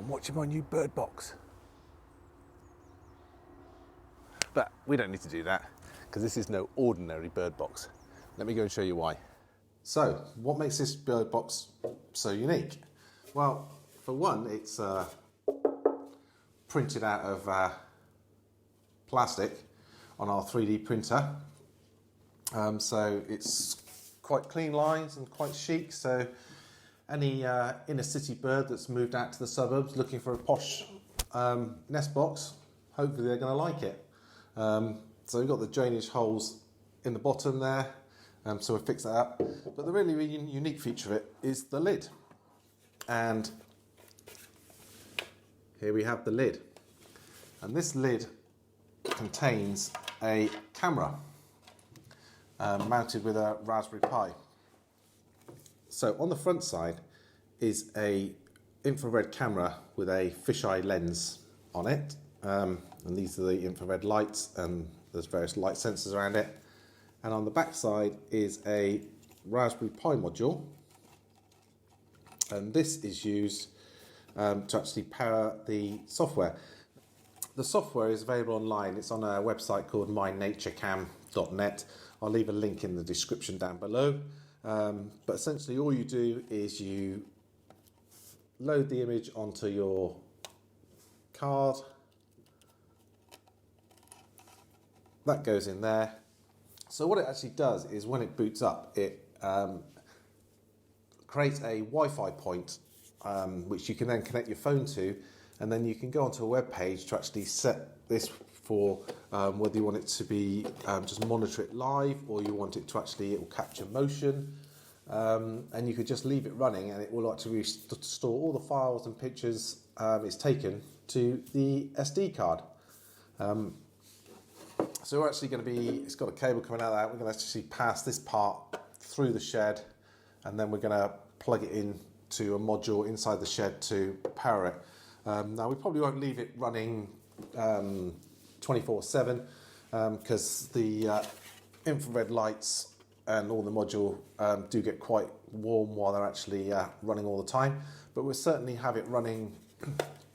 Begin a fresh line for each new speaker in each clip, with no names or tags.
I'm watching my new bird box. But we don't need to do that because this is no ordinary bird box. Let me go and show you why.
So, what makes this bird box so unique? Well, for one, it's printed out of plastic on our 3D printer. So it's quite clean lines and quite chic. So any inner city bird that's moved out to the suburbs looking for a posh nest box, hopefully they're going to like it. So we've got the drainage holes in the bottom there, so we'll fix that up. But the really unique feature of it is the lid. And here we have the lid. And this lid contains a camera mounted with a Raspberry Pi. So on the front side is a infrared camera with a fisheye lens on it. And these are the infrared lights, and there's various light sensors around it. And on the back side is a Raspberry Pi module. And this is used to actually power the software. The software is available online. It's on a website called mynaturecam.net. I'll leave a link in the description down below. But essentially all you do is you load the image onto your card. That goes in there. So what it actually does is when it boots up, it creates a Wi-Fi point which you can then connect your phone to, and then you can go onto a web page to actually set this for whether you want it to be just monitor it live, or you want it to actually, it will capture motion, and you could just leave it running and it will actually store all the files and pictures it's taken to the SD card. So we're actually going to be, it's got a cable coming out of that, we're going to actually pass this part through the shed, and then we're going to plug it in to a module inside the shed to power it. Now we probably won't leave it running 24/7 because the infrared lights and all the module do get quite warm while they're actually running all the time, but we'll certainly have it running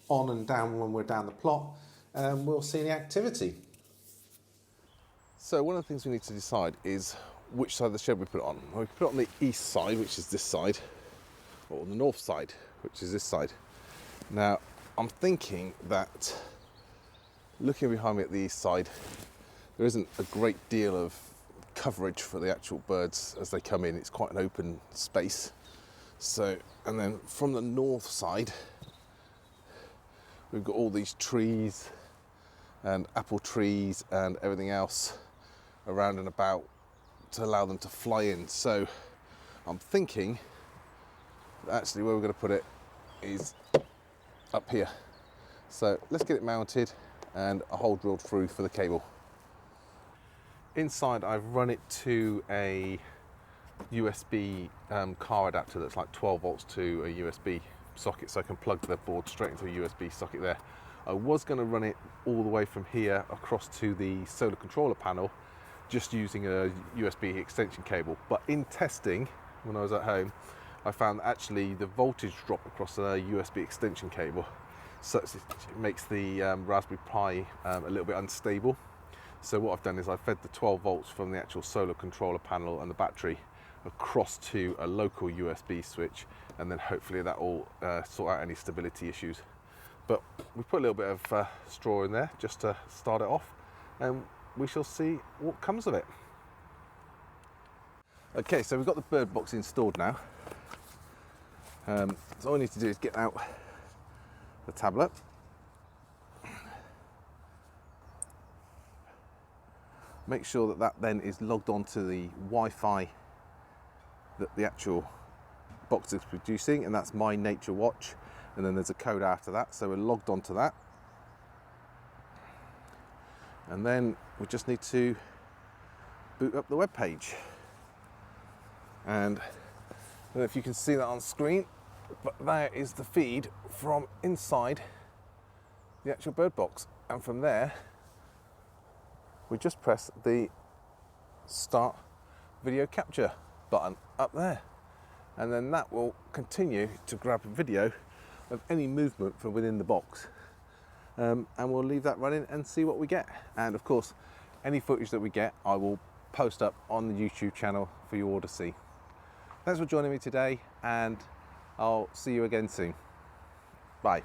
on and down when we're down the plot, and we'll see the activity.
So one of the things we need to decide is which side of the shed we put it on. Well, we can put it on the east side, which is this side, or on the north side, which is this side. Now, I'm thinking that looking behind me at the east side, there isn't a great deal of coverage for the actual birds as they come in. It's quite an open space. So, and then from the north side, we've got all these trees and apple trees and everything else around and about to allow them to fly in. So I'm thinking that actually where we're going to put it is up here. So let's get it mounted and a hole drilled through for the cable. Inside I've run it to a USB car adapter that's like 12 volts to a USB socket, so I can plug the board straight into a USB socket there. I was going to run it all the way from here across to the solar controller panel just using a USB extension cable, but in testing when I was at home I found that actually the voltage drop across a USB extension cable such it makes the Raspberry Pi a little bit unstable. So what I've done is I've fed the 12 volts from the actual solar controller panel and the battery across to a local USB switch, and then hopefully that will sort out any stability issues. But we put a little bit of straw in there just to start it off, and we shall see what comes of it. Okay, so we've got the bird box installed now. So all we need to do is get out the tablet. Make sure that that then is logged onto the Wi-Fi that the actual box is producing, and that's My Nature Watch, and then there's a code after that, so we're logged onto that. And then we just need to boot up the web page. And I don't know if you can see that on screen, but there is the feed from inside the actual bird box, and from there we just press the start video capture button up there, and then that will continue to grab a video of any movement from within the box. And we'll leave that running and see what we get. And of course, any footage that we get, I will post up on the YouTube channel for you all to see. Thanks for joining me today, and I'll see you again soon. Bye.